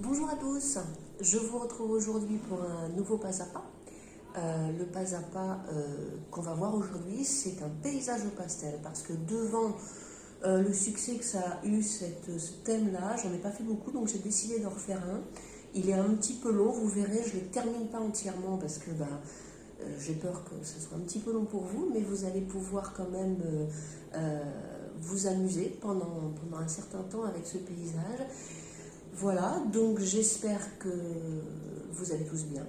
Bonjour à tous, je vous retrouve aujourd'hui pour un nouveau pas à pas. Le pas à pas qu'on va voir aujourd'hui, c'est un paysage au pastel parce que devant le succès que ça a eu ce thème-là, j'en ai pas fait beaucoup donc j'ai décidé d'en refaire un. Il est un petit peu long, vous verrez, je ne le termine pas entièrement parce que j'ai peur que ce soit un petit peu long pour vous, mais vous allez pouvoir quand même vous amuser pendant un certain temps avec ce paysage. Voilà, donc j'espère que vous allez tous bien.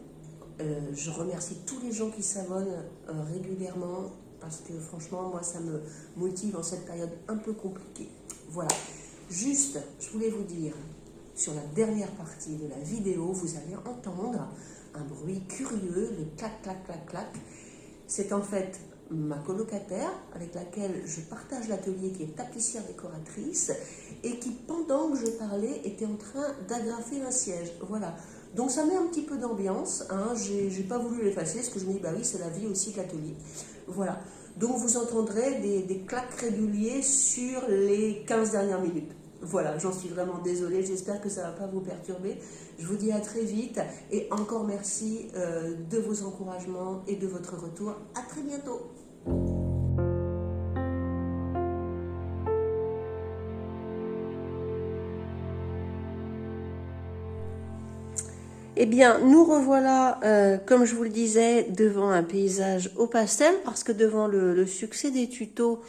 Je remercie tous les gens qui s'abonnent régulièrement parce que franchement, moi, ça me motive en cette période un peu compliquée. Voilà, juste, je voulais vous dire, sur la dernière partie de la vidéo, vous allez entendre un bruit curieux, le clac, clac, clac, clac. C'est en fait ma colocataire avec laquelle je partage l'atelier, qui est tapissière décoratrice et qui, pendant que je parlais, était en train d'agrafer un siège. Voilà. Donc ça met un petit peu d'ambiance. Hein. J'ai pas voulu l'effacer parce que je me dis, bah oui, c'est la vie aussi de l'atelier. Voilà. Donc vous entendrez des claques réguliers sur les 15 dernières minutes. Voilà, j'en suis vraiment désolée, j'espère que ça ne va pas vous perturber. Je vous dis à très vite et encore merci de vos encouragements et de votre retour. À très bientôt. Eh bien, nous revoilà, comme je vous le disais, devant un paysage au pastel, parce que devant le succès des tutos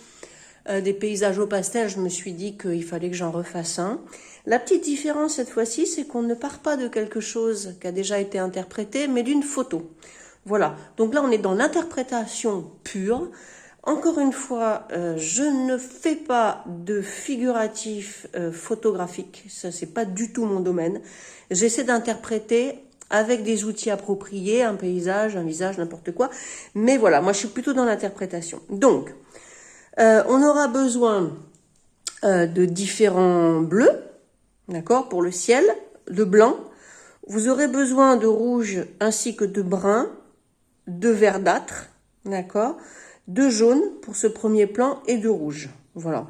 des paysages au pastel, je me suis dit qu'il fallait que j'en refasse un. La petite différence cette fois-ci, c'est qu'on ne part pas de quelque chose qui a déjà été interprété, mais d'une photo. Voilà, donc là on est dans l'interprétation pure. Encore une fois, je ne fais pas de figuratif photographique, ça c'est pas du tout mon domaine. J'essaie d'interpréter avec des outils appropriés, un paysage, un visage, n'importe quoi. Mais voilà, moi je suis plutôt dans l'interprétation. Donc, on aura besoin de différents bleus, d'accord, pour le ciel, de blanc. Vous aurez besoin de rouge ainsi que de brun, de verdâtre, d'accord, de jaune pour ce premier plan et de rouge. Voilà.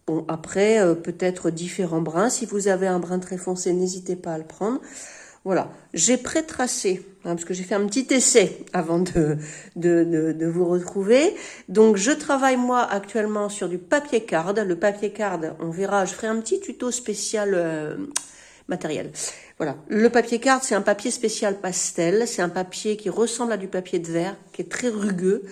Bon, après, peut-être différents bruns. Si vous avez un brun très foncé, n'hésitez pas à le prendre. Voilà, j'ai pré-tracé, hein, parce que j'ai fait un petit essai avant de vous retrouver. Donc, je travaille moi actuellement sur du papier card. Le papier card, on verra, je ferai un petit tuto spécial matériel. Voilà, le papier card, c'est un papier spécial pastel. C'est un papier qui ressemble à du papier de verre, qui est très rugueux.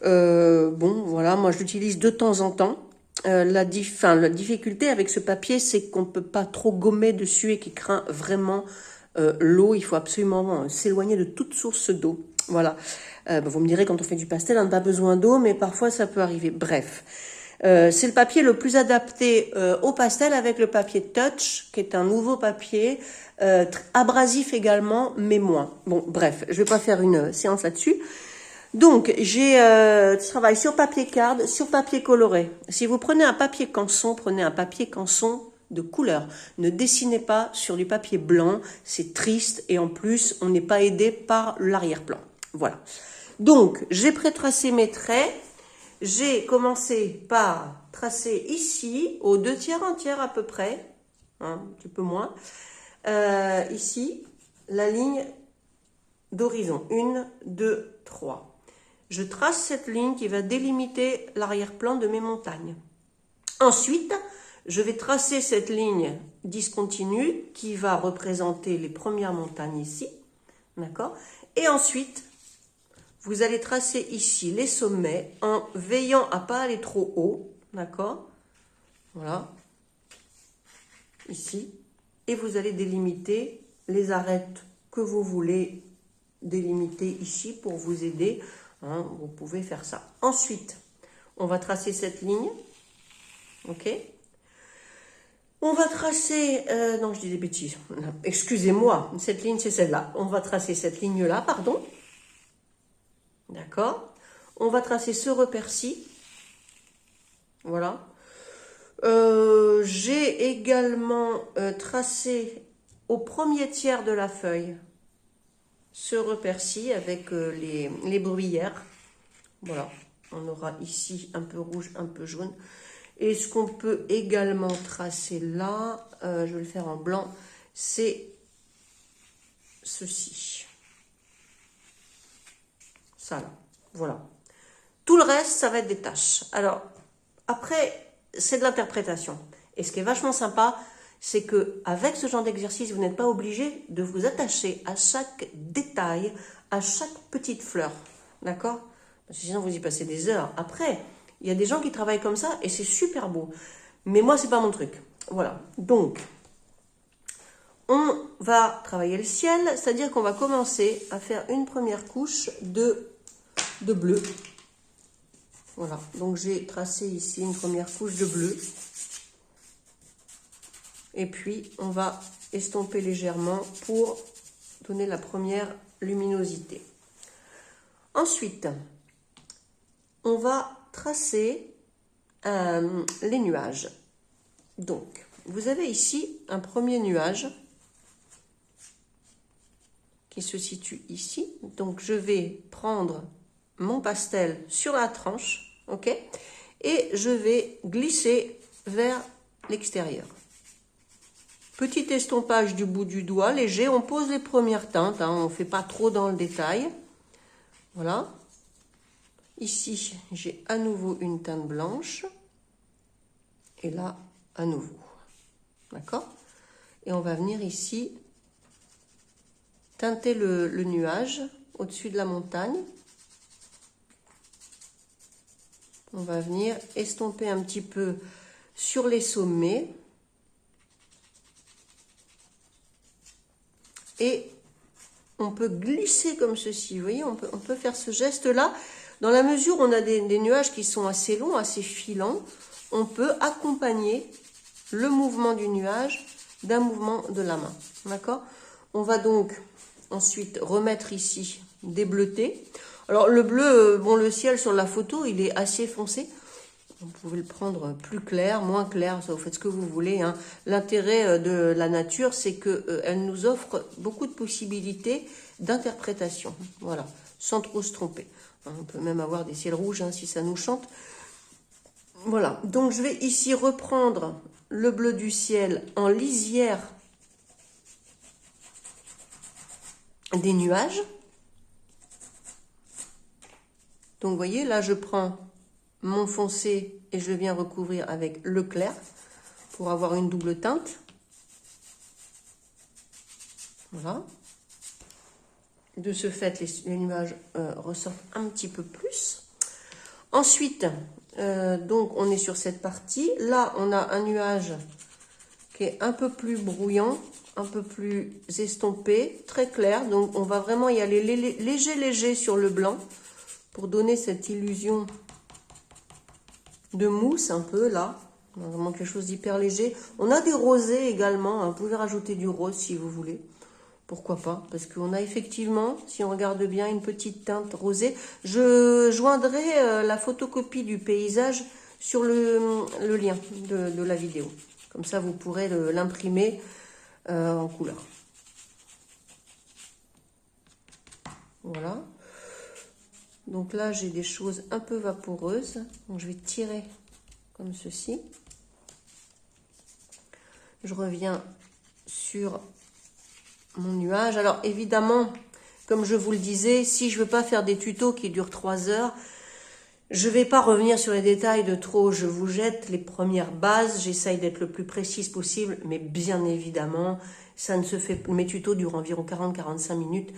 Bon, voilà, moi je l'utilise de temps en temps. La difficulté avec ce papier, c'est qu'on ne peut pas trop gommer dessus et qu'il craint vraiment l'eau. Il faut absolument s'éloigner de toute source d'eau. Voilà. Vous me direz, quand on fait du pastel, on n'a pas besoin d'eau, mais parfois ça peut arriver. Bref. C'est le papier le plus adapté au pastel avec le papier Touch, qui est un nouveau papier, abrasif également, mais moins. Bon, bref, je vais pas faire une séance là-dessus. Donc, j'ai travaille sur papier card, sur papier coloré. Si vous prenez un papier canson, prenez un papier canson de couleur. Ne dessinez pas sur du papier blanc, c'est triste et en plus, on n'est pas aidé par l'arrière-plan. Voilà. Donc, j'ai pré-tracé mes traits. J'ai commencé par tracer ici, aux 2/3, 1/3 à peu près, hein, un petit peu moins, ici, la ligne d'horizon. 1, 2, 3. Je trace cette ligne qui va délimiter l'arrière-plan de mes montagnes. Ensuite, je vais tracer cette ligne discontinue qui va représenter les premières montagnes ici. D'accord ? Et ensuite, vous allez tracer ici les sommets en veillant à ne pas aller trop haut. D'accord ? Voilà. Ici. Et vous allez délimiter les arêtes que vous voulez délimiter ici pour vous aider. Hein, vous pouvez faire ça. Ensuite, on va tracer cette ligne. Ok ? On va tracer... non, je dis des bêtises. Excusez-moi, cette ligne, c'est celle-là. On va tracer cette ligne-là, pardon. D'accord ? On va tracer ce repère-ci. Voilà. J'ai également tracé au premier tiers de la feuille ce repère-ci avec les bruyères. Voilà, on aura ici un peu rouge, un peu jaune. Et ce qu'on peut également tracer là, je vais le faire en blanc, c'est ceci. Ça là, voilà. Tout le reste, ça va être des taches. Alors, après, c'est de l'interprétation. Et ce qui est vachement sympa, c'est que avec ce genre d'exercice, vous n'êtes pas obligé de vous attacher à chaque détail, à chaque petite fleur. D'accord? Parce que sinon, vous y passez des heures. Après, il y a des gens qui travaillent comme ça et c'est super beau. Mais moi, c'est pas mon truc. Voilà. Donc, on va travailler le ciel, c'est-à-dire qu'on va commencer à faire une première couche de bleu. Voilà. Donc, j'ai tracé ici une première couche de bleu. Et puis, on va estomper légèrement pour donner la première luminosité. Ensuite, on va tracer les nuages. Donc, vous avez ici un premier nuage qui se situe ici. Donc, je vais prendre mon pastel sur la tranche, ok? Et je vais glisser vers l'extérieur. Petit estompage du bout du doigt, léger. On pose les premières teintes, hein, on ne fait pas trop dans le détail. Voilà. Ici, j'ai à nouveau une teinte blanche. Et là, à nouveau. D'accord? Et on va venir ici teinter le nuage au-dessus de la montagne. On va venir estomper un petit peu sur les sommets. Et on peut glisser comme ceci. Vous voyez, on peut faire ce geste-là. Dans la mesure où on a des nuages qui sont assez longs, assez filants, on peut accompagner le mouvement du nuage d'un mouvement de la main. D'accord? On va donc ensuite remettre ici des bleutés. Alors le bleu, bon, le ciel sur la photo, il est assez foncé. Vous pouvez le prendre plus clair, moins clair, ça vous faites ce que vous voulez. Hein. L'intérêt de la nature, c'est qu'elle nous offre beaucoup de possibilités d'interprétation. Voilà, sans trop se tromper. On peut même avoir des ciels rouges hein, si ça nous chante. Voilà, donc je vais ici reprendre le bleu du ciel en lisière des nuages. Donc vous voyez, là je prends mon foncé et je viens recouvrir avec le clair pour avoir une double teinte. Voilà. De ce fait, les nuages ressortent un petit peu plus. Ensuite, donc on est sur cette partie. Là, on a un nuage qui est un peu plus brouillant, un peu plus estompé, très clair. Donc on va vraiment y aller léger sur le blanc pour donner cette illusion de mousse un peu là, vraiment quelque chose d'hyper léger. On a des rosés également, hein. Vous pouvez rajouter du rose si vous voulez, pourquoi pas, parce qu'on a effectivement, si on regarde bien, une petite teinte rosée. Je joindrai la photocopie du paysage sur le lien de la vidéo, comme ça vous pourrez l'imprimer en couleur. Voilà. Donc là, j'ai des choses un peu vaporeuses. Donc je vais tirer comme ceci. Je reviens sur mon nuage. Alors évidemment, comme je vous le disais, si je ne veux pas faire des tutos qui durent 3 heures, je ne vais pas revenir sur les détails de trop. Je vous jette les premières bases. J'essaye d'être le plus précise possible. Mais bien évidemment, ça ne se fait. Mes tutos durent environ 40-45 minutes.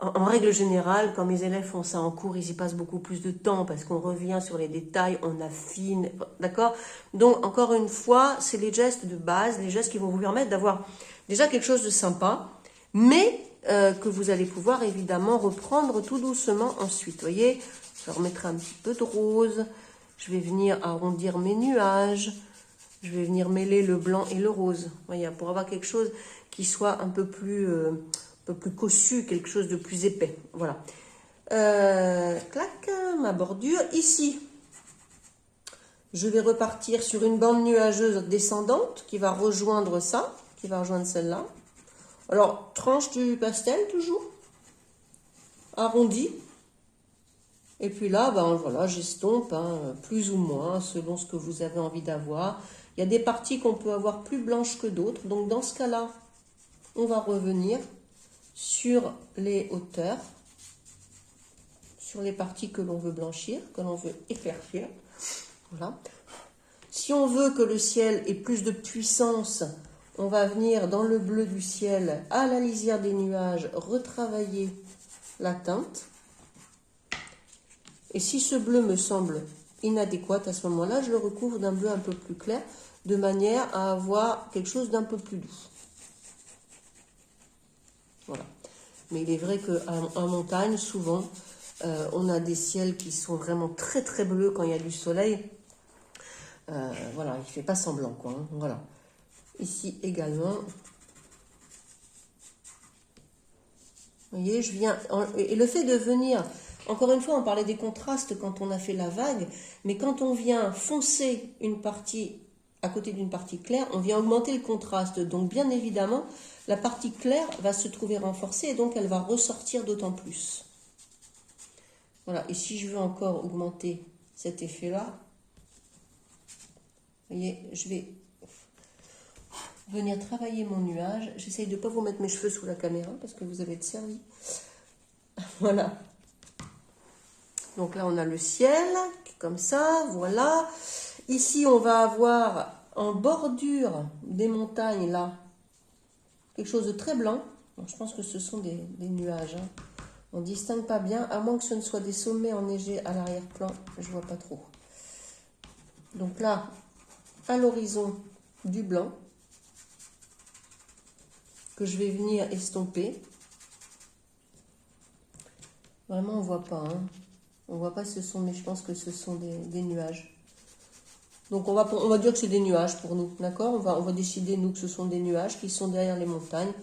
En règle générale, quand mes élèves font ça en cours, ils y passent beaucoup plus de temps parce qu'on revient sur les détails, on affine, d'accord? Donc, encore une fois, c'est les gestes de base, les gestes qui vont vous permettre d'avoir déjà quelque chose de sympa, mais que vous allez pouvoir évidemment reprendre tout doucement ensuite. Vous voyez, je remettrai un petit peu de rose, je vais venir arrondir mes nuages, je vais venir mêler le blanc et le rose, vous voyez, pour avoir quelque chose qui soit un peu plus cossu, quelque chose de plus épais. Voilà. Clac, ma bordure. Ici, je vais repartir sur une bande nuageuse descendante qui va rejoindre ça, qui va rejoindre celle-là. Alors, tranche du pastel toujours, arrondi. Et puis là, ben voilà, j'estompe, hein, plus ou moins, selon ce que vous avez envie d'avoir. Il y a des parties qu'on peut avoir plus blanches que d'autres. Donc, dans ce cas-là, on va revenir sur les hauteurs, sur les parties que l'on veut blanchir, que l'on veut éclaircir. Voilà. Si on veut que le ciel ait plus de puissance, on va venir dans le bleu du ciel, à la lisière des nuages, retravailler la teinte. Et si ce bleu me semble inadéquat à ce moment-là, je le recouvre d'un bleu un peu plus clair, de manière à avoir quelque chose d'un peu plus doux. Voilà. Mais il est vrai qu'en montagne, souvent, on a des ciels qui sont vraiment très très bleus quand il y a du soleil. Voilà, il ne fait pas semblant, quoi. Hein. Voilà. Ici également. Vous voyez, je viens... Et le fait de venir... Encore une fois, on parlait des contrastes quand on a fait la vague, mais quand on vient foncer une partie à côté d'une partie claire, on vient augmenter le contraste. Donc, bien évidemment, la partie claire va se trouver renforcée et donc elle va ressortir d'autant plus. Voilà. Et si je veux encore augmenter cet effet-là, vous voyez, je vais venir travailler mon nuage. J'essaye de ne pas vous mettre mes cheveux sous la caméra parce que vous allez être servi. Voilà. Donc là, on a le ciel, comme ça, voilà. Ici, on va avoir en bordure des montagnes, là, quelque chose de très blanc. Donc, je pense que ce sont des nuages. Hein. On ne distingue pas bien, à moins que ce ne soit des sommets enneigés à l'arrière-plan. Je ne vois pas trop. Donc là, à l'horizon, du blanc, que je vais venir estomper. Vraiment, on ne voit pas, hein. On ne voit pas ce sont, mais je pense que ce sont des nuages. Donc on va dire que c'est des nuages pour nous, d'accord? On va décider, nous, que ce sont des nuages qui sont derrière les montagnes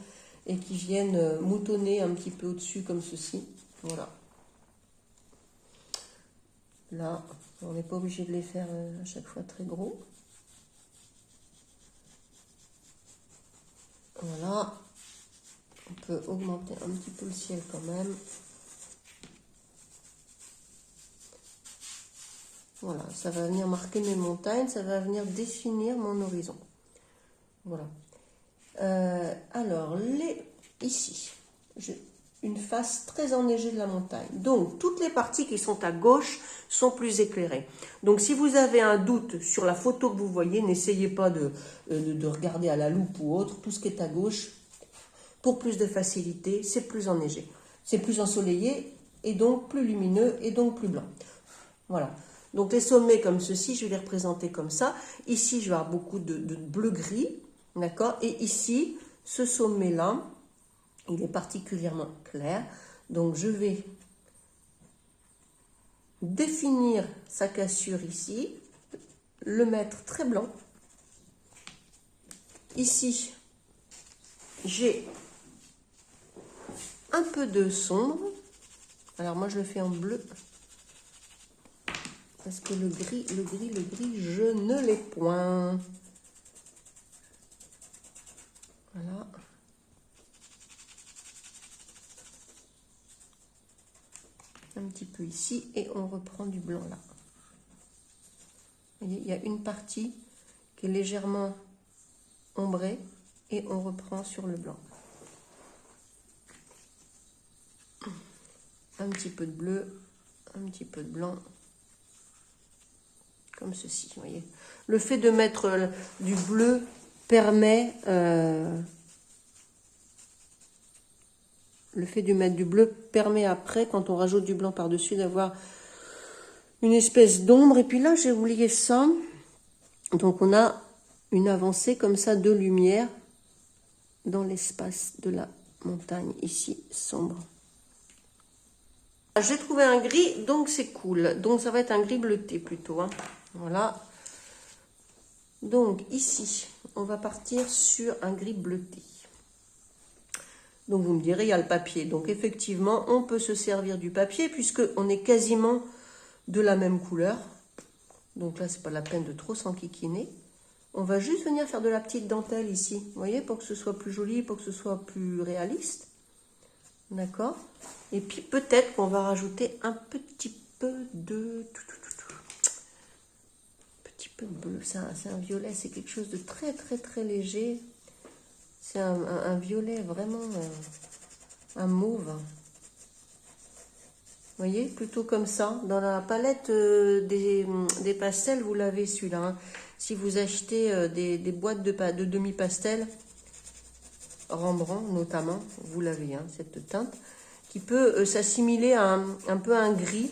et qui viennent moutonner un petit peu au-dessus comme ceci. Voilà. Là, on n'est pas obligé de les faire à chaque fois très gros. Voilà. On peut augmenter un petit peu le ciel quand même. Voilà, ça va venir marquer mes montagnes, ça va venir définir mon horizon. Voilà. Alors, ici, j'ai une face très enneigée de la montagne. Donc, toutes les parties qui sont à gauche sont plus éclairées. Donc, si vous avez un doute sur la photo que vous voyez, n'essayez pas de regarder à la loupe ou autre. Tout ce qui est à gauche, pour plus de facilité, c'est plus enneigé. C'est plus ensoleillé et donc plus lumineux et donc plus blanc. Voilà. Donc les sommets comme ceci, je vais les représenter comme ça. Ici, je vais avoir beaucoup de bleu-gris, d'accord? Et ici, ce sommet-là, il est particulièrement clair. Donc je vais définir sa cassure ici, le mettre très blanc. Ici, j'ai un peu de sombre. Alors moi, je le fais en bleu. Parce que le gris, je ne l'ai point. Voilà. Un petit peu ici et on reprend du blanc là. Vous voyez, il y a une partie qui est légèrement ombrée et on reprend sur le blanc. Un petit peu de bleu, un petit peu de blanc. Comme ceci, vous voyez. Le fait de mettre du bleu permet... après, quand on rajoute du blanc par-dessus, d'avoir une espèce d'ombre. Et puis là, j'ai oublié ça. Donc, on a une avancée comme ça de lumière dans l'espace de la montagne, ici, sombre. J'ai trouvé un gris, donc c'est cool. Donc, ça va être un gris bleuté plutôt. Hein. Voilà. Donc, ici, on va partir sur un gris bleuté. Donc, vous me direz, il y a le papier. Donc, effectivement, on peut se servir du papier puisqu'on est quasiment de la même couleur. Donc là, c'est pas la peine de trop s'enquiquiner. On va juste venir faire de la petite dentelle ici. Vous voyez, pour que ce soit plus joli, pour que ce soit plus réaliste. D'accord? Et puis, peut-être qu'on va rajouter un petit peu de... Petit peu de bleu. C'est un violet, c'est quelque chose de très, très, très léger. C'est un violet, vraiment un mauve. Vous voyez, plutôt comme ça. Dans la palette des pastels, vous l'avez celui-là. Hein. Si vous achetez des boîtes de demi-pastel, Rembrandt notamment, vous l'avez, hein, cette teinte, qui peut s'assimiler à un peu un gris.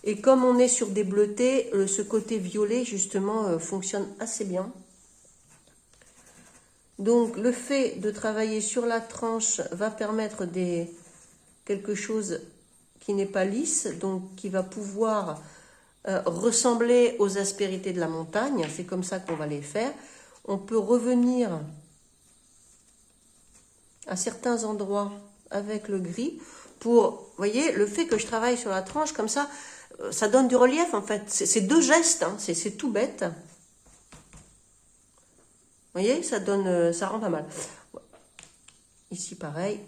Et comme on est sur des bleutés, ce côté violet, justement, fonctionne assez bien. Donc, le fait de travailler sur la tranche va permettre quelque chose qui n'est pas lisse, donc qui va pouvoir ressembler aux aspérités de la montagne. C'est comme ça qu'on va les faire. On peut revenir à certains endroits avec le gris pour, vous voyez, le fait que je travaille sur la tranche comme ça, ça donne du relief en fait. C'est deux gestes, hein, c'est tout bête. Vous voyez, ça donne, ça rend pas mal. Ici pareil.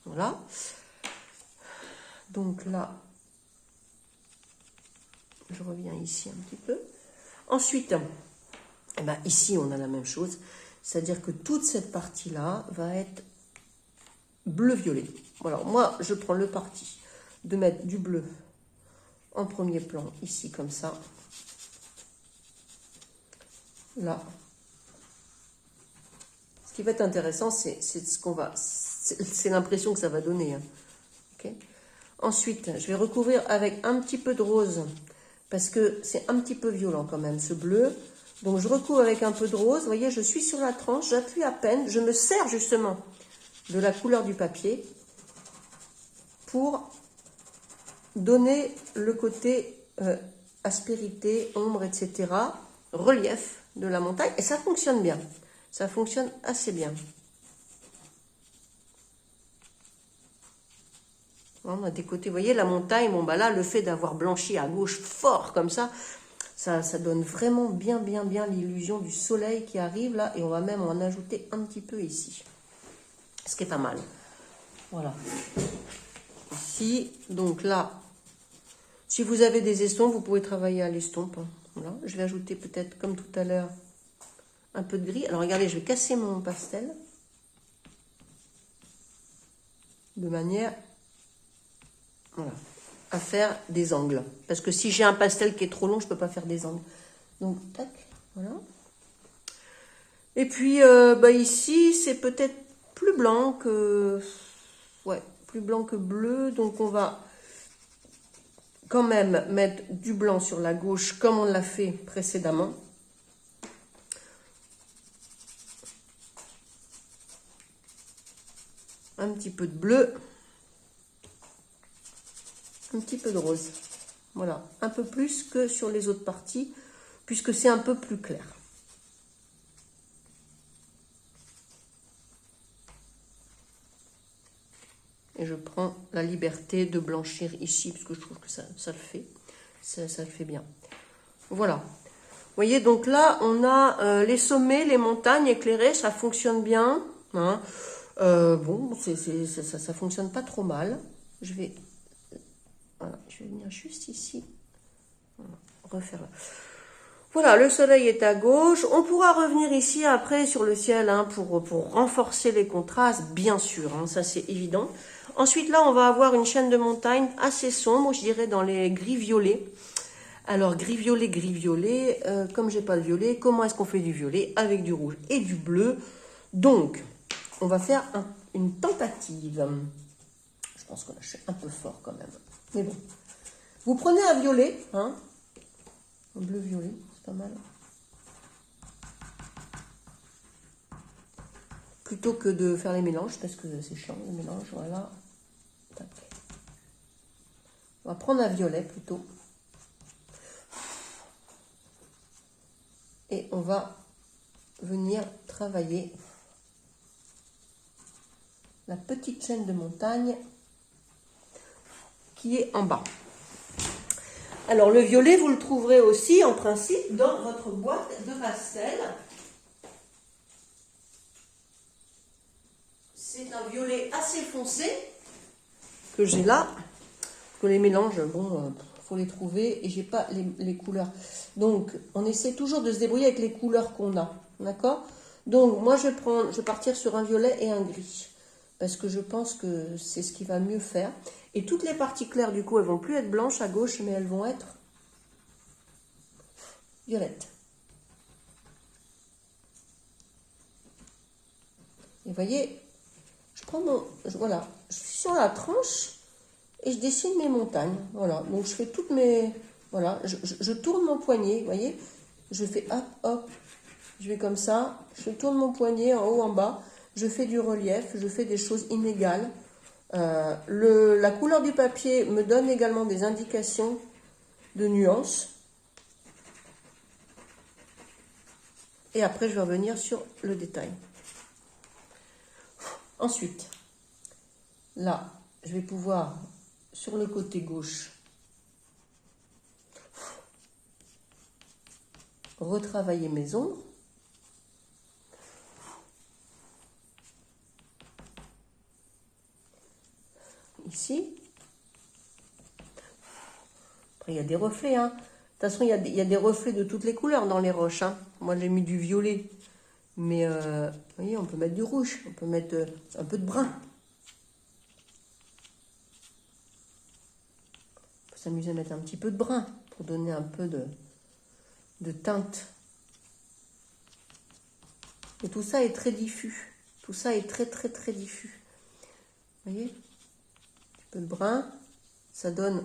Voilà. Donc là, je reviens ici un petit peu. Ensuite, eh ben, ici on a la même chose. C'est-à-dire que toute cette partie-là va être bleu-violet. Alors moi, je prends le parti de mettre du bleu en premier plan, ici comme ça. Là. Ce qui va être intéressant, c'est ce qu'on va... C'est l'impression que ça va donner. Hein. Okay. Ensuite, je vais recouvrir avec un petit peu de rose, parce que c'est un petit peu violent quand même, ce bleu. Donc, je recouvre avec un peu de rose. Vous voyez, je suis sur la tranche, j'appuie à peine. Je me sers justement de la couleur du papier pour donner le côté aspérité, ombre, etc., relief de la montagne. Et ça fonctionne bien. Ça fonctionne assez bien. On a des côtés, vous voyez, la montagne, bon, bah là, le fait d'avoir blanchi à gauche fort comme ça, ça donne vraiment bien l'illusion du soleil qui arrive là. Et on va même en ajouter un petit peu ici. Ce qui est pas mal. Voilà. Ici, donc là, si vous avez des estompes, vous pouvez travailler à l'estompe. Voilà. Je vais ajouter peut-être, comme tout à l'heure, un peu de gris. Alors regardez, je vais casser mon pastel. De manière, voilà, à faire des angles. Parce que si j'ai un pastel qui est trop long, je ne peux pas faire des angles. Donc, tac, voilà. Et puis, bah ici, c'est peut-être plus blanc que... Ouais, plus blanc que bleu. Donc, on va quand même mettre du blanc sur la gauche, comme on l'a fait précédemment. Un petit peu de bleu. Un petit peu de rose. Voilà, un peu plus que sur les autres parties, puisque c'est un peu plus clair. Et je prends la liberté de blanchir ici, parce que je trouve que ça le fait. Ça le fait bien. Voilà. Vous voyez, donc là, on a les sommets, les montagnes éclairées, ça fonctionne bien. Hein. Bon, ça fonctionne pas trop mal. Je vais venir juste ici. Voilà, refaire là. Voilà, le soleil est à gauche. On pourra revenir ici après sur le ciel hein, pour renforcer les contrastes, bien sûr. Hein, ça, c'est évident. Ensuite, là, on va avoir une chaîne de montagne assez sombre, je dirais dans les gris-violets. Alors, gris-violet, comme j'ai pas le violet, comment est-ce qu'on fait du violet? Avec du rouge et du bleu. Donc, on va faire une tentative. Je pense qu'on a un peu fort quand même. Mais bon. Vous prenez un violet, hein, un bleu-violet, c'est pas mal. Plutôt que de faire les mélanges, parce que c'est chiant, les mélanges, voilà. On va prendre un violet plutôt. Et on va venir travailler la petite chaîne de montagne qui est en bas. Alors le violet, vous le trouverez aussi en principe dans votre boîte de pastel. C'est un violet assez foncé que j'ai là. Que les mélanges, bon, faut les trouver et j'ai pas les couleurs. Donc on essaie toujours de se débrouiller avec les couleurs qu'on a, d'accord? Donc, moi, je vais partir sur un violet et un gris. Parce que je pense que c'est ce qui va mieux faire. Et toutes les parties claires, du coup, elles vont plus être blanches à gauche, mais elles vont être violettes. Et vous voyez, je prends voilà, je suis sur la tranche et je dessine mes montagnes. Voilà, donc je fais toutes mes... Voilà, je tourne mon poignet, vous voyez. Je fais hop, hop, je vais comme ça. Je tourne mon poignet en haut, en bas. Je fais du relief, je fais des choses inégales. La couleur du papier me donne également des indications de nuances. Et après, je vais revenir sur le détail. Ensuite, là, je vais pouvoir, sur le côté gauche, retravailler mes ombres. Ici. Après, il y a des reflets. Hein. De toute façon, il y a des reflets de toutes les couleurs dans les roches. Hein. Moi, j'ai mis du violet. Mais, vous voyez, on peut mettre du rouge. On peut mettre un peu de brun. On peut s'amuser à mettre un petit peu de brun pour donner un peu de teinte. Et tout ça est très diffus. Tout ça est très, très, très diffus. Vous voyez? Un peu de brun. Ça donne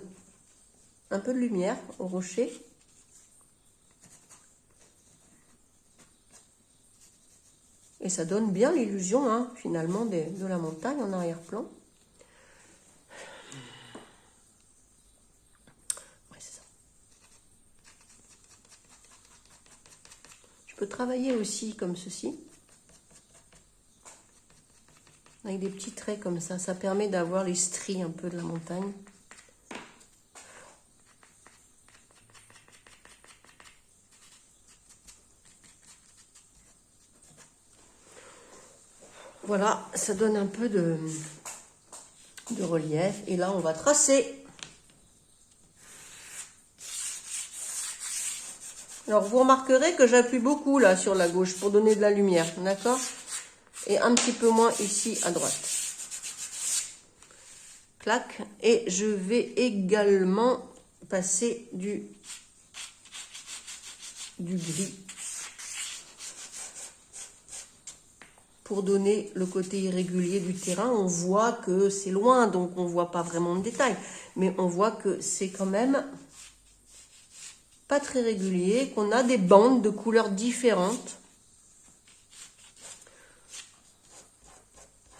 un peu de lumière au rocher. Et ça donne bien l'illusion, hein, finalement, de la montagne en arrière-plan. Ouais, c'est ça. Je peux travailler aussi comme ceci. Avec des petits traits comme ça. Ça permet d'avoir les stries un peu de la montagne. Voilà, ça donne un peu de relief. Et là, on va tracer. Alors, vous remarquerez que j'appuie beaucoup là sur la gauche pour donner de la lumière, d'accord? Et un petit peu moins ici à droite. Clac. Et je vais également passer du gris. Pour donner le côté irrégulier du terrain. On voit que c'est loin, donc on ne voit pas vraiment de détails. Mais on voit que c'est quand même pas très régulier, qu'on a des bandes de couleurs différentes.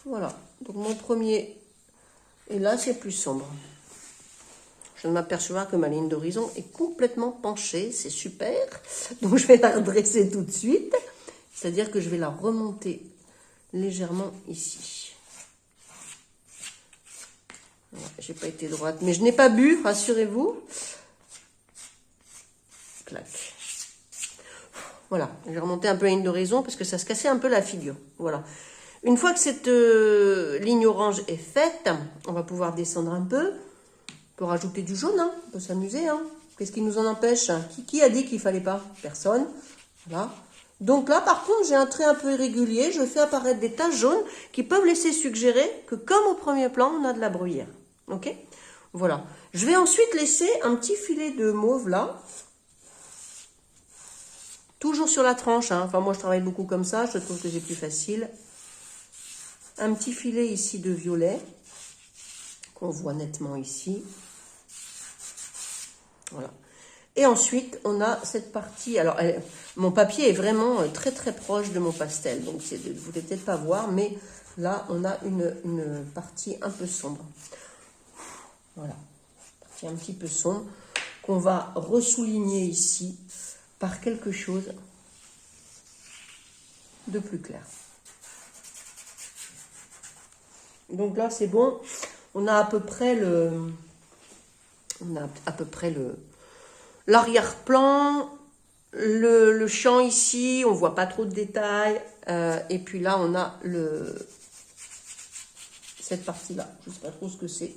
Voilà, donc mon premier, et là c'est plus sombre. Je viens de m'apercevoir que ma ligne d'horizon est complètement penchée, c'est super. Donc je vais la redresser tout de suite, c'est-à-dire que je vais la remonter légèrement ici. Voilà, j'ai pas été droite, mais je n'ai pas bu, rassurez-vous. Clac. Voilà, j'ai remonté un peu la ligne d'horizon parce que ça se cassait un peu la figure. Voilà. Une fois que cette ligne orange est faite, on va pouvoir descendre un peu. On peut rajouter du jaune, hein. On peut s'amuser. Hein. Qu'est-ce qui nous en empêche? Qui a dit qu'il ne fallait pas? Personne. Voilà. Donc là, par contre, j'ai un trait un peu irrégulier. Je fais apparaître des taches jaunes qui peuvent laisser suggérer que, comme au premier plan, on a de la bruyère. Ok? Voilà. Je vais ensuite laisser un petit filet de mauve là. Toujours sur la tranche. Hein. Enfin, moi, je travaille beaucoup comme ça. Je trouve que c'est plus facile. Un petit filet ici de violet. Qu'on voit nettement ici. Voilà. Et ensuite, on a cette partie. Alors, mon papier est vraiment très très proche de mon pastel. Donc, vous ne pouvez peut-être pas voir, mais là, on a une partie un peu sombre. Voilà. Partie un petit peu sombre qu'on va ressouligner ici par quelque chose de plus clair. Donc là, c'est bon. On a à peu près l'arrière-plan, le champ ici, on voit pas trop de détails. Et puis là, on a cette partie-là. Je ne sais pas trop ce que c'est.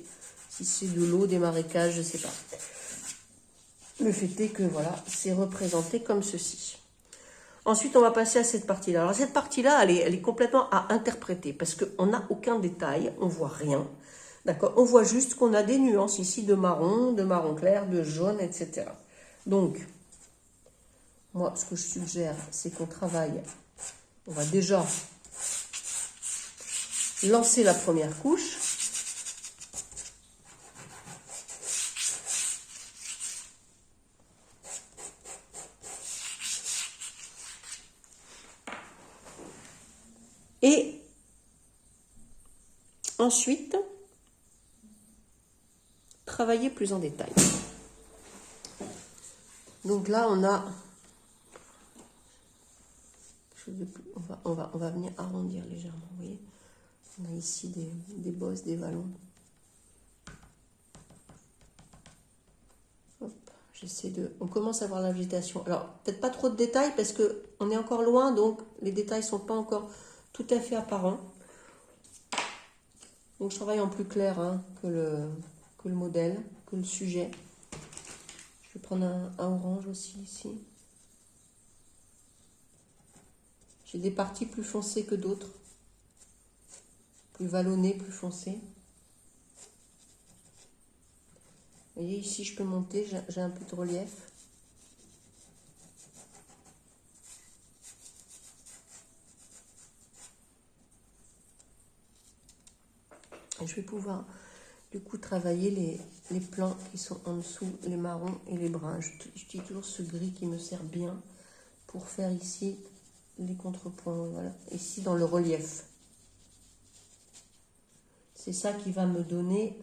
Si c'est de l'eau, des marécages, je ne sais pas. Le fait est que voilà, c'est représenté comme ceci. Ensuite, on va passer à cette partie-là. Alors, cette partie-là, elle est complètement à interpréter parce qu'on n'a aucun détail, on voit rien. D'accord? On voit juste qu'on a des nuances ici de marron clair, de jaune, etc. Donc, moi, ce que je suggère, c'est qu'on travaille. On va déjà lancer la première couche. Et ensuite, travailler plus en détail. Donc là, on a... On va venir arrondir légèrement, vous voyez. On a ici des bosses, des vallons. J'essaie de... On commence à voir la végétation. Alors, peut-être pas trop de détails parce qu'on est encore loin, donc les détails ne sont pas encore tout à fait apparents. Donc, je travaille en plus clair hein, que le modèle, que le sujet. Je vais prendre un orange aussi ici. J'ai des parties plus foncées que d'autres. Plus vallonnées, plus foncées. Vous voyez, ici, je peux monter, j'ai un peu de relief. Et je vais pouvoir, du coup, travailler les plans qui sont en dessous, les marrons et les bruns. J'utilise toujours ce gris qui me sert bien pour faire ici les contrepoints. Voilà, ici dans le relief. C'est ça qui va me donner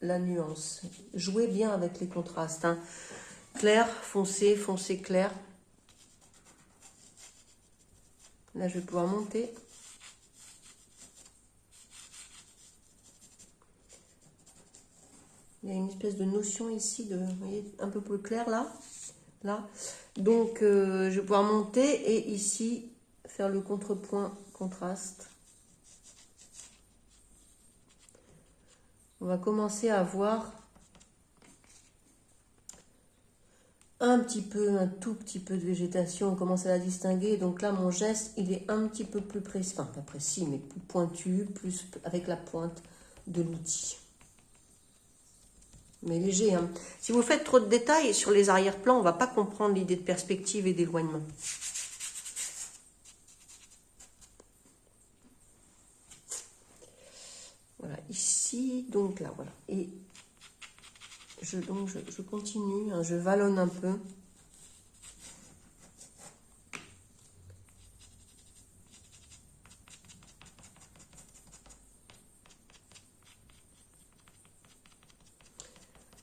la nuance. Jouez bien avec les contrastes. Hein. Clair, foncé, foncé, clair. Là, je vais pouvoir monter. Il y a une espèce de notion ici, vous voyez, un peu plus clair là. Donc, je vais pouvoir monter et ici, faire le contrepoint contraste. On va commencer à voir un tout petit peu de végétation. On commence à la distinguer. Donc là, mon geste, il est un petit peu plus précis. Enfin, pas précis, mais plus pointu, plus avec la pointe de l'outil. Mais léger. Hein. Si vous faites trop de détails sur les arrière-plans, on ne va pas comprendre l'idée de perspective et d'éloignement. Voilà, ici, donc là, voilà. Et je continue, hein, je vallonne un peu.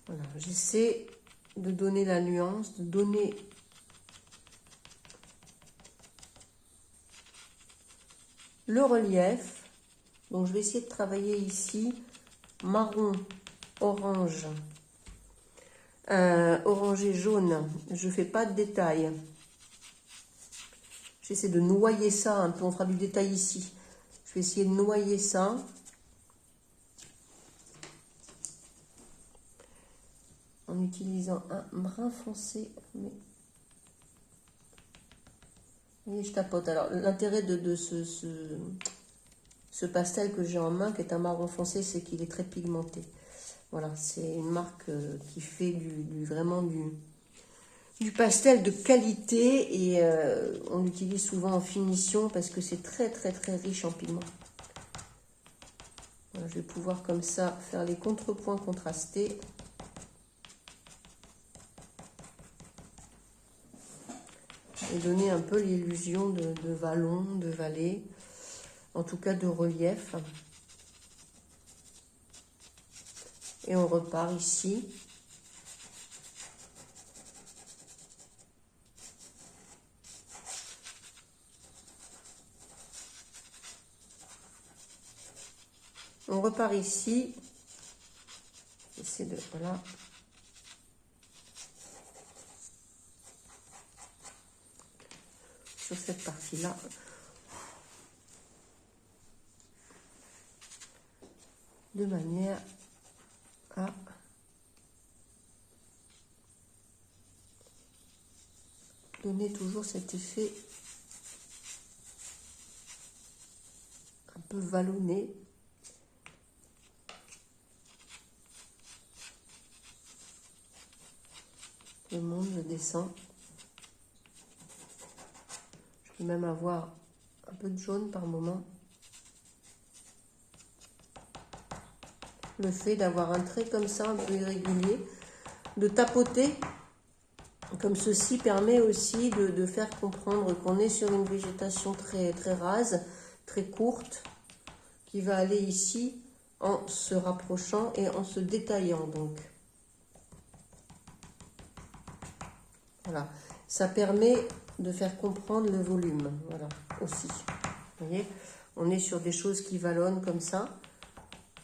Voilà, j'essaie de donner la nuance, de donner le relief. Donc, je vais essayer de travailler ici marron, orange, orangé, jaune. Je ne fais pas de détails. J'essaie de noyer ça un peu. On fera du détail ici. Je vais essayer de noyer ça. En utilisant un brin foncé. Mais... Vous voyez, je tapote. Alors, l'intérêt de ce pastel que j'ai en main, qui est un marron foncé, c'est qu'il est très pigmenté. Voilà, c'est une marque qui fait vraiment du pastel de qualité et on l'utilise souvent en finition parce que c'est très très très riche en pigments. Voilà, je vais pouvoir comme ça faire les contrepoints contrastés. Et donner un peu l'illusion de vallon, de vallée, en tout cas de relief. Et on repart ici. On repart ici. J'essaie de... Voilà. Sur cette partie-là. De manière à donner toujours cet effet un peu vallonné. Le monde, je descends. Je peux même avoir un peu de jaune par moment. Le fait d'avoir un trait comme ça, un peu irrégulier, de tapoter comme ceci permet aussi de faire comprendre qu'on est sur une végétation très, très rase, très courte, qui va aller ici en se rapprochant et en se détaillant donc. Voilà, ça permet de faire comprendre le volume, voilà, aussi. Vous voyez, on est sur des choses qui vallonnent comme ça.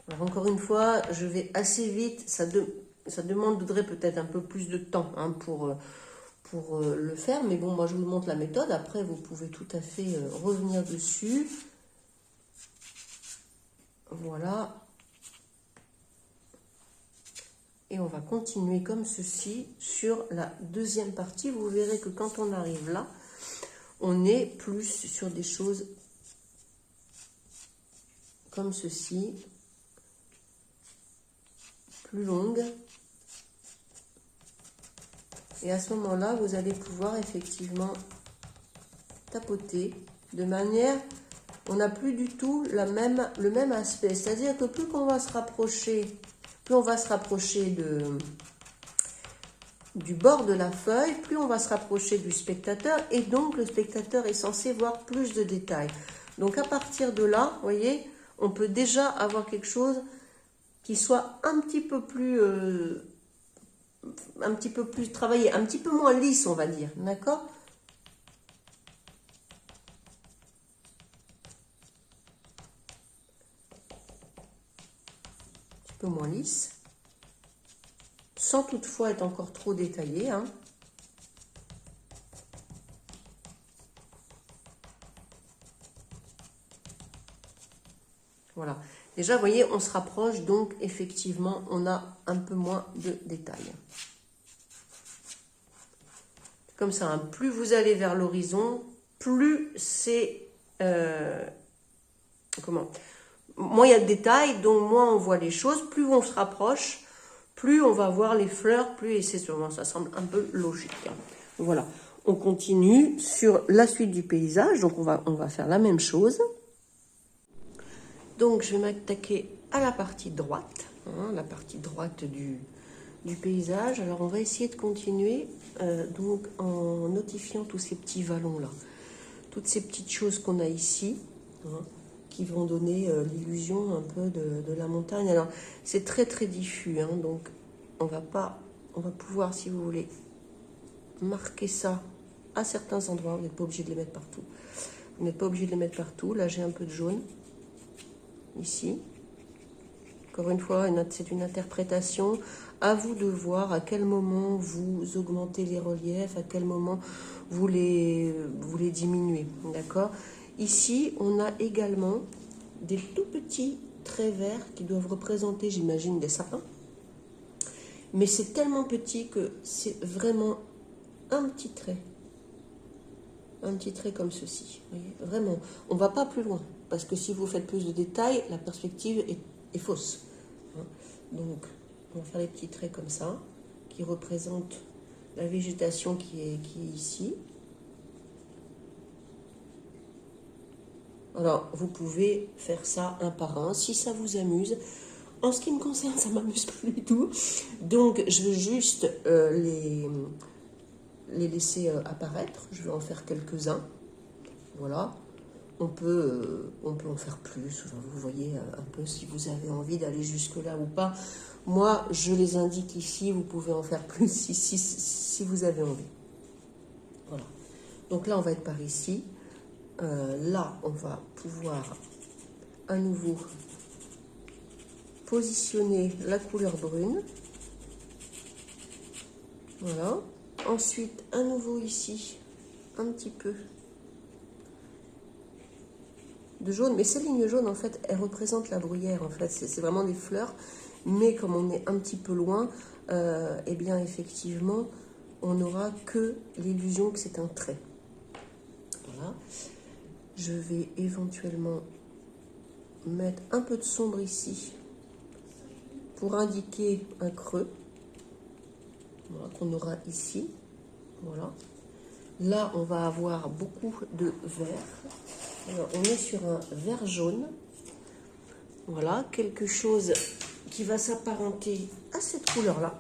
Alors encore une fois, je vais assez vite, ça demanderait peut-être un peu plus de temps hein, pour le faire, mais bon, moi je vous montre la méthode, après vous pouvez tout à fait revenir dessus. Voilà. Et on va continuer comme ceci sur la deuxième partie. Vous verrez que quand on arrive là, on est plus sur des choses comme ceci, plus longues. Et à ce moment-là, vous allez pouvoir effectivement tapoter de manière, on n'a plus du tout le même aspect. C'est-à-dire que plus on va se rapprocher, du bord de la feuille, plus on va se rapprocher du spectateur, et donc le spectateur est censé voir plus de détails. Donc à partir de là, vous voyez, on peut déjà avoir quelque chose qui soit un petit peu plus travaillé, un petit peu moins lisse, on va dire, d'accord? Un petit peu moins lisse, sans toutefois être encore trop détaillé, hein. Voilà. Déjà, vous voyez, on se rapproche, donc effectivement, on a un peu moins de détails. Comme ça, hein, plus vous allez vers l'horizon, plus c'est... moins il y a de détails, donc moins on voit les choses. Plus on se rapproche, plus on va voir les fleurs, plus, et c'est sûrement, ça semble un peu logique. Hein. Voilà, on continue sur la suite du paysage, donc on va faire la même chose. Donc, je vais m'attaquer à la partie droite, hein, la partie droite du paysage. Alors, on va essayer de continuer donc en notifiant tous ces petits vallons-là. Toutes ces petites choses qu'on a ici, hein, qui vont donner l'illusion un peu de la montagne. Alors, c'est très, très diffus, hein, donc on va pouvoir, si vous voulez, marquer ça à certains endroits. Vous n'êtes pas obligé de les mettre partout. Vous n'êtes pas obligé de les mettre partout. Là, j'ai un peu de jaune. Ici, encore une fois, c'est une interprétation. À vous de voir à quel moment vous augmentez les reliefs, à quel moment vous les diminuez, d'accord? Ici, on a également des tout petits traits verts qui doivent représenter, j'imagine, des sapins. Mais c'est tellement petit que c'est vraiment un petit trait. Un petit trait comme ceci, vous voyez, vraiment. On ne va pas plus loin. Parce que si vous faites plus de détails, la perspective est fausse. Donc, on va faire les petits traits comme ça, qui représentent la végétation qui est ici. Alors, vous pouvez faire ça un par un, si ça vous amuse. En ce qui me concerne, ça ne m'amuse pas du tout. Donc, je vais juste les laisser apparaître. Je vais en faire quelques-uns. Voilà. On peut en faire plus, vous voyez un peu si vous avez envie d'aller jusque-là ou pas. Moi, je les indique ici, vous pouvez en faire plus si vous avez envie. Voilà. Donc là, on va être par ici. Là, on va pouvoir à nouveau positionner la couleur brune. Voilà. Ensuite, à nouveau ici, un petit peu de jaune, mais ces lignes jaunes en fait elles représentent la bruyère, en fait c'est vraiment des fleurs, mais comme on est un petit peu loin, et bien effectivement on n'aura que l'illusion que c'est un trait. Voilà. Je vais éventuellement mettre un peu de sombre ici pour indiquer un creux, voilà, qu'on aura ici. Voilà. Là, on va avoir beaucoup de vert. Alors, on est sur un vert jaune. Voilà, quelque chose qui va s'apparenter à cette couleur-là.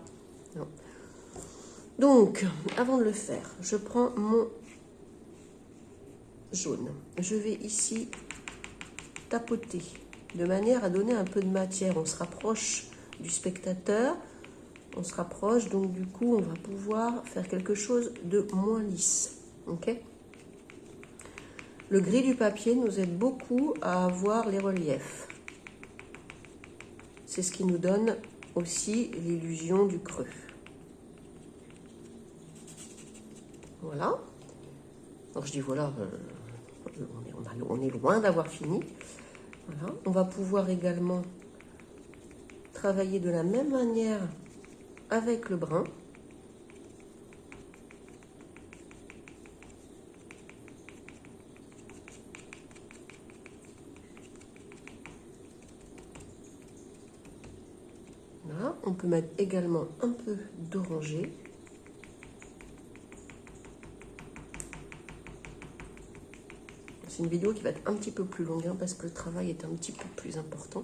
Donc, avant de le faire, je prends mon jaune. Je vais ici tapoter de manière à donner un peu de matière. On se rapproche du spectateur. On se rapproche, donc du coup, on va pouvoir faire quelque chose de moins lisse. Ok ? Le gris du papier nous aide beaucoup à avoir les reliefs. C'est ce qui nous donne aussi l'illusion du creux. Voilà. Alors je dis voilà, on est loin d'avoir fini. Voilà. On va pouvoir également travailler de la même manière avec le brun. Voilà. On peut mettre également un peu d'orangé. C'est une vidéo qui va être un petit peu plus longue, hein, parce que le travail est un petit peu plus important.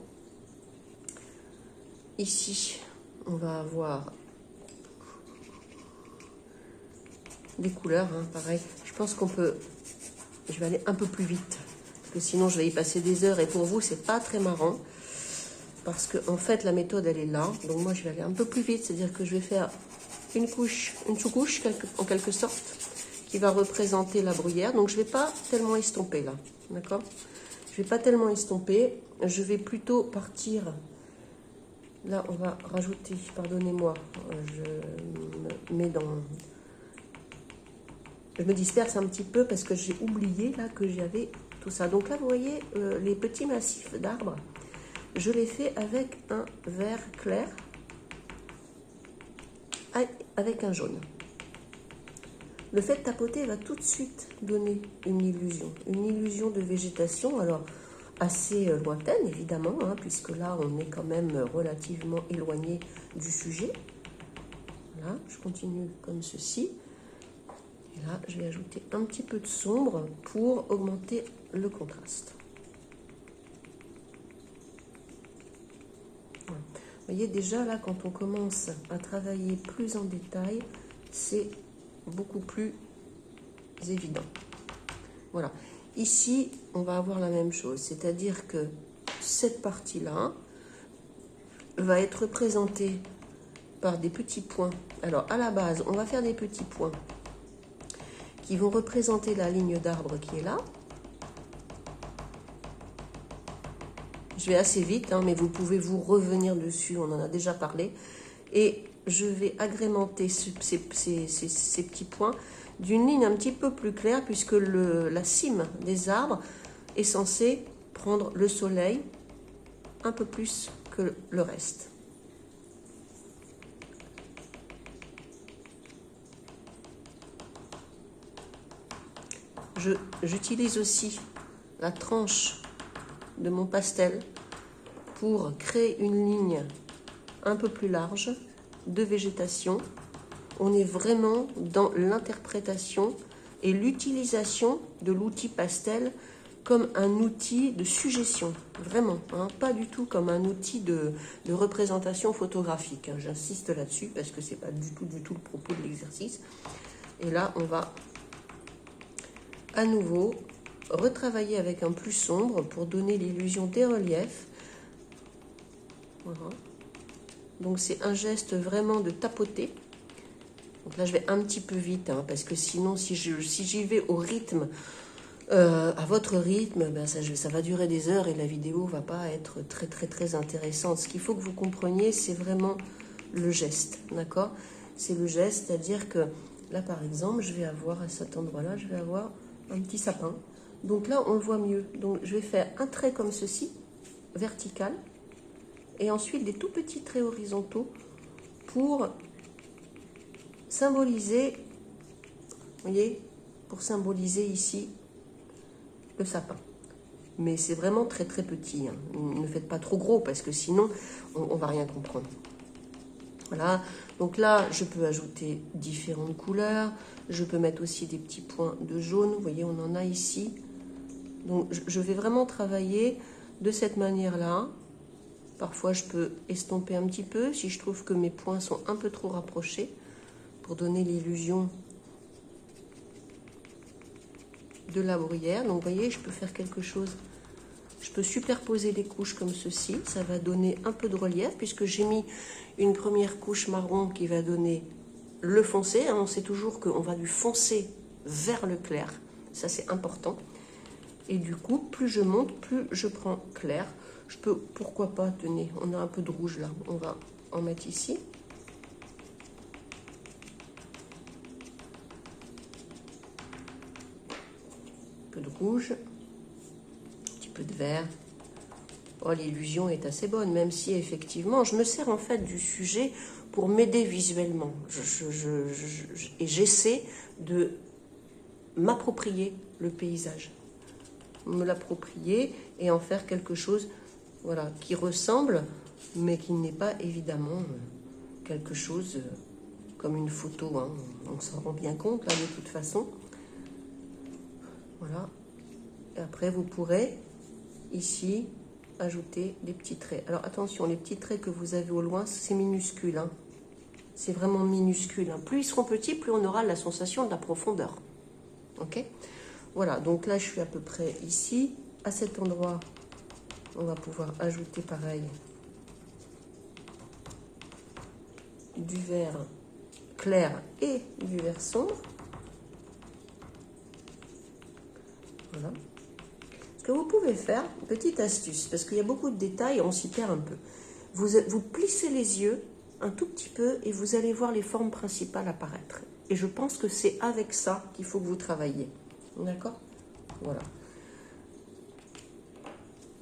Ici, on va avoir des couleurs, hein, pareil. Je pense qu'on peut... Je vais aller un peu plus vite, parce que sinon je vais y passer des heures, et pour vous, c'est pas très marrant. Parce que en fait, la méthode, elle est là. Donc moi, je vais aller un peu plus vite, c'est-à-dire que je vais faire une sous-couche, en quelque sorte, qui va représenter la bruyère. Donc, je ne vais pas tellement estomper, là. D'accord? Je ne vais pas tellement estomper. Je vais plutôt partir... Là, on va rajouter... Pardonnez-moi. Je me mets dans... Je me disperse un petit peu parce que j'ai oublié, là, que j'avais tout ça. Donc là, vous voyez, les petits massifs d'arbres, je les fais avec un vert clair, avec un jaune. Le fait de tapoter va tout de suite donner une illusion de végétation, alors assez lointaine évidemment, hein, puisque là on est quand même relativement éloigné du sujet. Voilà, je continue comme ceci. Et là, je vais ajouter un petit peu de sombre pour augmenter le contraste. Voilà. Vous voyez déjà là, quand on commence à travailler plus en détail, c'est beaucoup plus évident. Voilà. Ici, on va avoir la même chose, c'est-à-dire que cette partie-là va être représentée par des petits points. Alors, à la base, on va faire des petits points qui vont représenter la ligne d'arbre qui est là. Je vais assez vite, hein, mais vous pouvez vous revenir dessus, on en a déjà parlé. Et je vais agrémenter ces petits points d'une ligne un petit peu plus claire, puisque la cime des arbres est censée prendre le soleil un peu plus que le reste. J'utilise aussi la tranche de mon pastel pour créer une ligne un peu plus large de végétation. On est vraiment dans l'interprétation et l'utilisation de l'outil pastel comme un outil de suggestion, vraiment, hein, pas du tout comme un outil de représentation photographique, hein. J'insiste là-dessus parce que c'est pas du tout le propos de l'exercice. Et là, on va à nouveau retravailler avec un plus sombre pour donner l'illusion des reliefs. Voilà. Donc c'est un geste vraiment de tapoter. Donc là je vais un petit peu vite, hein, parce que sinon si j'y vais au rythme, à votre rythme, ben ça va durer des heures et la vidéo va pas être très intéressante. Ce qu'il faut que vous compreniez, c'est vraiment le geste, d'accord? C'est le geste, c'est-à-dire que là par exemple, je vais avoir à cet endroit-là, je vais avoir un petit sapin. Donc là on le voit mieux. Donc je vais faire un trait comme ceci, vertical, et ensuite des tout petits traits horizontaux pour symboliser, vous voyez, pour symboliser ici le sapin. Mais c'est vraiment très très petit, hein. Ne faites pas trop gros parce que sinon on va rien comprendre. Voilà, donc là je peux ajouter différentes couleurs, je peux mettre aussi des petits points de jaune, vous voyez on en a ici. Donc je vais vraiment travailler de cette manière-là. Parfois je peux estomper un petit peu si je trouve que mes points sont un peu trop rapprochés pour donner l'illusion de la bruyère. Donc vous voyez, je peux faire quelque chose, je peux superposer les couches comme ceci, ça va donner un peu de relief puisque j'ai mis une première couche marron qui va donner le foncé, hein. On sait toujours qu'on va du foncé vers le clair, ça c'est important. Et du coup, plus je monte, plus je prends clair. Je peux, pourquoi pas, tenez, on a un peu de rouge là, on va en mettre ici. Un peu de rouge, un petit peu de vert. Oh, l'illusion est assez bonne, même si effectivement, je me sers en fait du sujet pour m'aider visuellement. Et j'essaie de m'approprier le paysage. Me l'approprier et en faire quelque chose, voilà, qui ressemble, mais qui n'est pas évidemment quelque chose comme une photo, hein. On s'en rend bien compte là de toute façon. Voilà. Et après vous pourrez ici ajouter des petits traits. Alors attention, les petits traits que vous avez au loin, c'est minuscule, hein. C'est vraiment minuscule, hein. Plus ils seront petits, plus on aura la sensation de la profondeur. Ok ? Voilà, donc là je suis à peu près ici. À cet endroit, on va pouvoir ajouter pareil du vert clair et du vert sombre. Voilà. Ce que vous pouvez faire, petite astuce, parce qu'il y a beaucoup de détails, on s'y perd un peu. Vous plissez les yeux un tout petit peu et vous allez voir les formes principales apparaître. Et je pense que c'est avec ça qu'il faut que vous travailliez. D'accord? Voilà.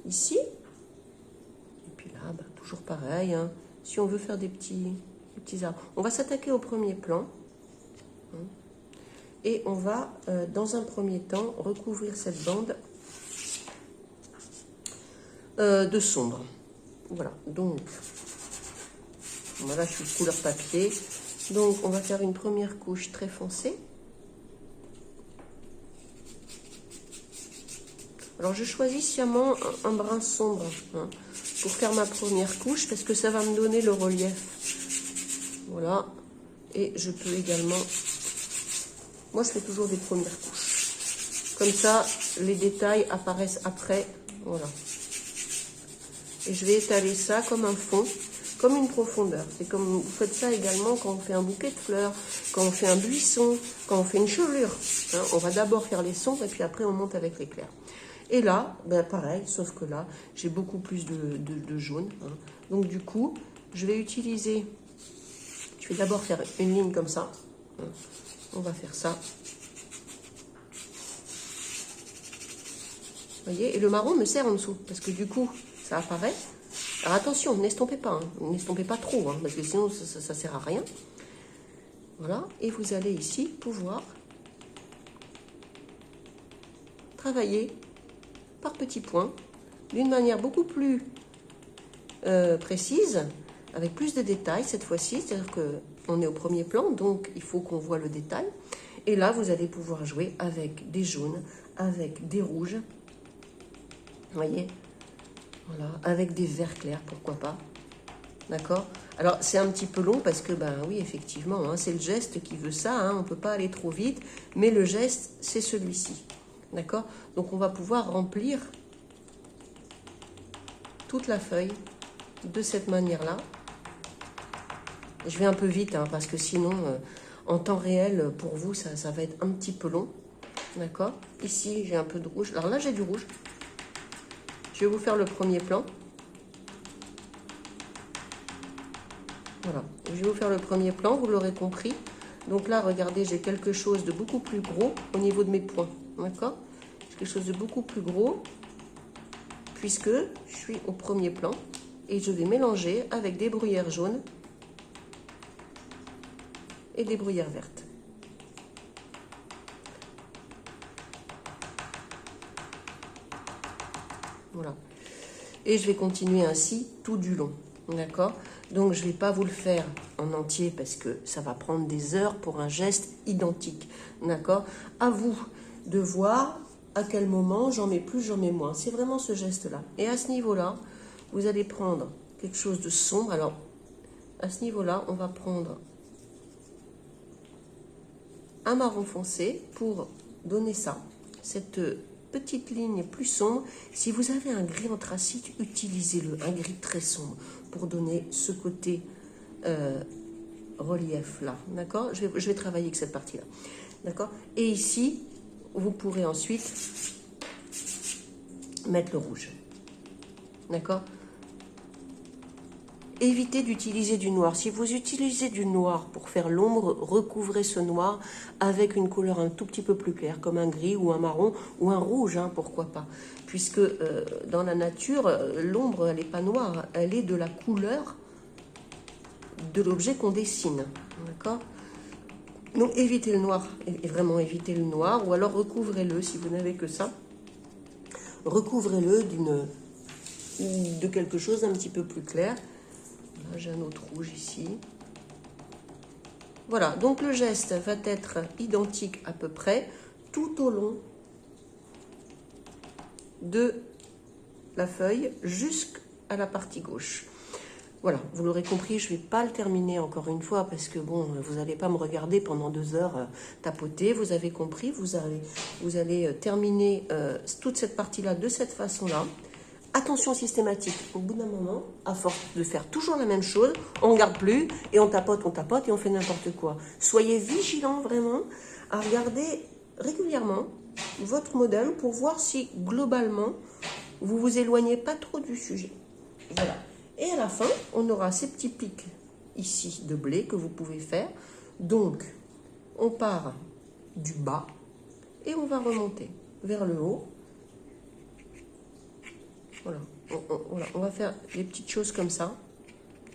Ici. Et puis là, bah, toujours pareil, hein. Si on veut faire des petits arbres. On va s'attaquer au premier plan. Hein, et on va, dans un premier temps, recouvrir cette bande de sombre. Voilà. Donc, voilà, je suis couleur papier. Donc, on va faire une première couche très foncée. Alors, je choisis sciemment un brun sombre, hein, pour faire ma première couche, parce que ça va me donner le relief. Voilà. Et je peux également... Moi, je fais toujours des premières couches. Comme ça, les détails apparaissent après. Voilà. Et je vais étaler ça comme un fond, comme une profondeur. C'est comme vous faites ça également quand on fait un bouquet de fleurs, quand on fait un buisson, quand on fait une chevelure. Hein, on va d'abord faire les sombres et puis après on monte avec les clairs. Et là, ben pareil, sauf que là, j'ai beaucoup plus de jaune. Hein. Donc du coup, je vais utiliser... Je vais d'abord faire une ligne comme ça. Hein. On va faire ça. Vous voyez, et le marron me sert en dessous, parce que du coup, ça apparaît. Alors attention, n'estompez pas, hein. N'estompez pas trop, hein, parce que sinon, ça ne sert à rien. Voilà, et vous allez ici pouvoir travailler par petits points, d'une manière beaucoup plus précise, avec plus de détails cette fois-ci, c'est-à-dire qu'on est au premier plan, donc il faut qu'on voit le détail. Et là, vous allez pouvoir jouer avec des jaunes, avec des rouges, vous voyez, voilà, avec des verts clairs, pourquoi pas, d'accord. Alors, c'est un petit peu long parce que, ben oui, effectivement, hein, c'est le geste qui veut ça, hein, on ne peut pas aller trop vite, mais le geste, c'est celui-ci, d'accord. Donc, on va pouvoir remplir toute la feuille de cette manière-là. Je vais un peu vite, hein, parce que sinon, en temps réel, pour vous, ça va être un petit peu long, d'accord. Ici, j'ai un peu de rouge. Alors là, j'ai du rouge. Je vais vous faire le premier plan. Voilà, je vais vous faire le premier plan, vous l'aurez compris. Donc là, regardez, j'ai quelque chose de beaucoup plus gros au niveau de mes points, d'accord. J'ai quelque chose de beaucoup plus gros, puisque je suis au premier plan. Et je vais mélanger avec des bruyères jaunes et des bruyères vertes. Voilà. Et je vais continuer ainsi tout du long. D'accord? Donc, je ne vais pas vous le faire en entier parce que ça va prendre des heures pour un geste identique. D'accord? À vous de voir à quel moment j'en mets plus, j'en mets moins. C'est vraiment ce geste-là. Et à ce niveau-là, vous allez prendre quelque chose de sombre. Alors, à ce niveau-là, on va prendre un marron foncé pour donner ça, cette petite ligne plus sombre. Si vous avez un gris anthracite, utilisez-le, un gris très sombre, pour donner ce côté relief là, d'accord? Je vais travailler avec cette partie-là, d'accord? Et ici, vous pourrez ensuite mettre le rouge, d'accord? Évitez d'utiliser du noir. Si vous utilisez du noir pour faire l'ombre, recouvrez ce noir avec une couleur un tout petit peu plus claire, comme un gris ou un marron ou un rouge, hein, pourquoi pas. Puisque dans la nature, l'ombre, elle n'est pas noire, elle est de la couleur de l'objet qu'on dessine. D'accord? Donc évitez le noir, et vraiment évitez le noir, ou alors recouvrez-le si vous n'avez que ça. Recouvrez-le de quelque chose d'un petit peu plus clair. J'ai un autre rouge ici. Voilà, donc le geste va être identique à peu près tout au long de la feuille jusqu'à la partie gauche. Voilà, vous l'aurez compris, je ne vais pas le terminer encore une fois parce que bon, vous n'allez pas me regarder pendant 2 heures tapoter. Vous avez compris, vous allez terminer toute cette partie-là de cette façon-là. Attention systématique, au bout d'un moment, à force de faire toujours la même chose, on ne regarde plus et on tapote et on fait n'importe quoi. Soyez vigilants vraiment à regarder régulièrement votre modèle pour voir si globalement vous vous éloignez pas trop du sujet. Voilà. Et à la fin, on aura ces petits pics ici de blé que vous pouvez faire. Donc, on part du bas et on va remonter vers le haut. Voilà, on va faire des petites choses comme ça,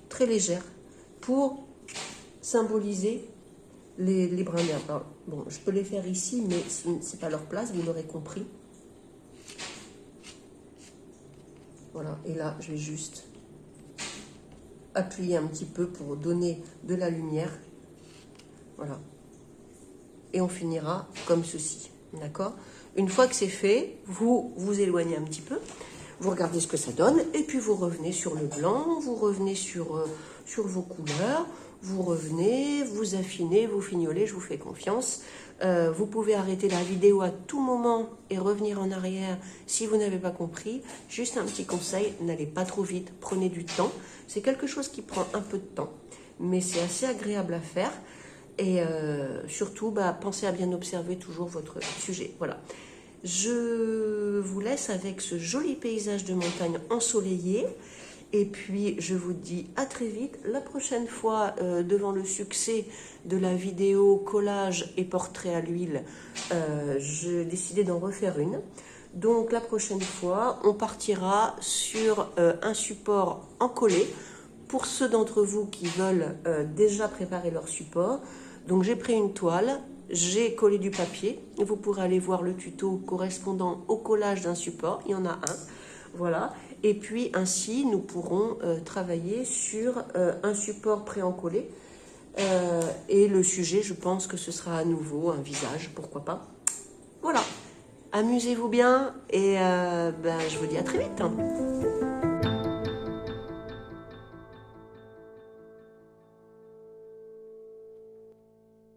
très légères, pour symboliser les brins d'herbe. Alors, bon, je peux les faire ici, mais ce n'est pas leur place, vous l'aurez compris. Voilà, et là, je vais juste appuyer un petit peu pour donner de la lumière. Voilà. Et on finira comme ceci, d'accord? Une fois que c'est fait, vous vous éloignez un petit peu. Vous regardez ce que ça donne et puis vous revenez sur le blanc, vous revenez sur vos couleurs, vous revenez, vous affinez, vous fignolez, je vous fais confiance. Vous pouvez arrêter la vidéo à tout moment et revenir en arrière si vous n'avez pas compris. Juste un petit conseil, n'allez pas trop vite, prenez du temps. C'est quelque chose qui prend un peu de temps, mais c'est assez agréable à faire. Et surtout, pensez à bien observer toujours votre sujet. Voilà. Je vous laisse avec ce joli paysage de montagne ensoleillé. Et puis, je vous dis à très vite. La prochaine fois, devant le succès de la vidéo collage et portrait à l'huile, j'ai décidé d'en refaire une. Donc, la prochaine fois, on partira sur un support encollé pour ceux d'entre vous qui veulent déjà préparer leur support. Donc, j'ai pris une toile. J'ai collé du papier, vous pourrez aller voir le tuto correspondant au collage d'un support, il y en a un, voilà. Et puis ainsi, nous pourrons travailler sur un support pré-encollé. Et le sujet, je pense que ce sera à nouveau un visage, pourquoi pas. Voilà, amusez-vous bien et je vous dis à très vite.